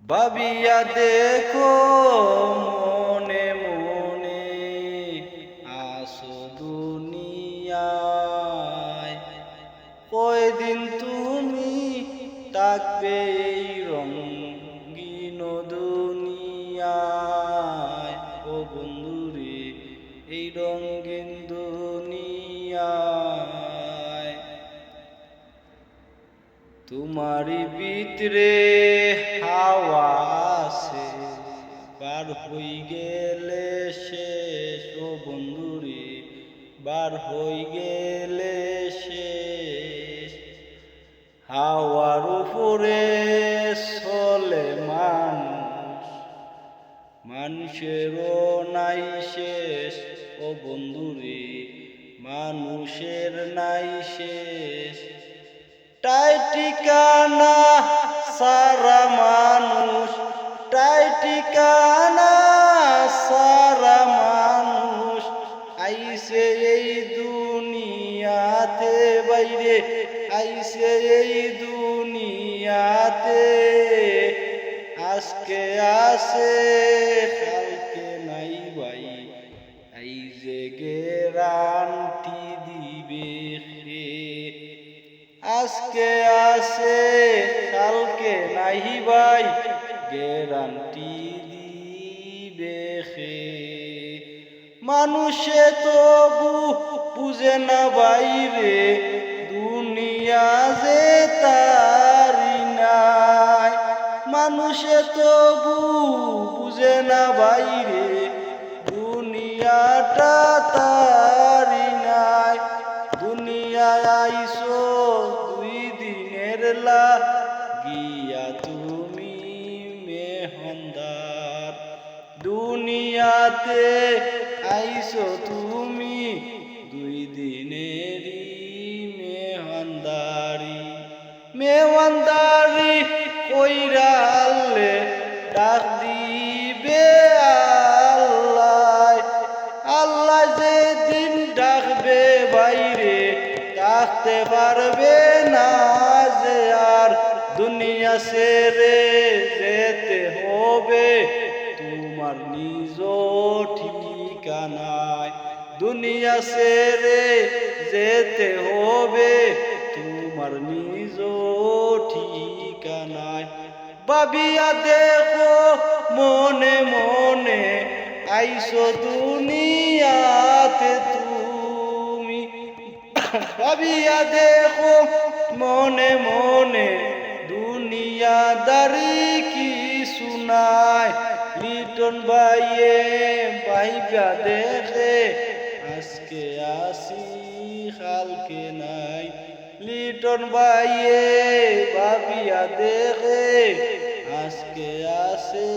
ভাবিয়া দেখো মনে মনে আসো দুনিয়ায়, কয়দিন তুমি থাকবে এই রঙিন দুনিয়ায়। ও বন্ধুরে, এই রঙিন দুনিয়ায় তোমারি ভিতরে হাওয়া আছে, বার হই গেলে শেষ। ও বন্ধুরে, বার হই গেলে শেষ। হাওয়ার উপরে চলে মানুষ, মানুষেরও নাই শেষ। ও বন্ধুরে, মানুষের নাই শেষ। টাই ঠিকানা সারা মানুষ, টাই ঠিকানা সারা মানুষ আইসে এই দুনিয়াতে, বাইরে আইসে এই দুনিয়াতে। আজকে আসে কালকে নাই ভাই, এই যে গ্যারান্টি দিবে কে? আজকে আসে কালকে নাই ভাই, গ্যারান্টি দিবে কে? মানুষে তবু বুঝে না বাইরে, দুনিয়া যে তারি নাই। মানুষে তবু বুঝে না বাইরে, দুনিয়াটা তারি নাই। দুনিয়ায় আইসো দুই দিনের লাগিয়া তুমি মেহন্দার, দুনিয়াতে আইসো তুমি দুই দিনেরই মেহন্দারি। মেহন্দারি কইরা আল্লে ডাক দিবে আল্লাহ। আল্লাহ যেদিন ডাকবে বাইরে, থাকতে পারবে না যে আর। দুনিয়া ছেড়ে যেতে হবে তোমার নিজ ঠিকানায়, দুনিয়া ছেড়ে যেতে হবে তোমার নিজ ঠিকানায়। ভাবিয়া দেখো মনে মনে আইসো দুনিয়াতে তুমি। ভাবিয়া দেখো মনে মনে দুনিয়াদারি কি শুনায়। লিটন ভাইয়ে ভাইবা দেখে আজকে আসি কালকে নাই। লিটন ভাইয়ে ভাবিয়া দেখে আজকে আসে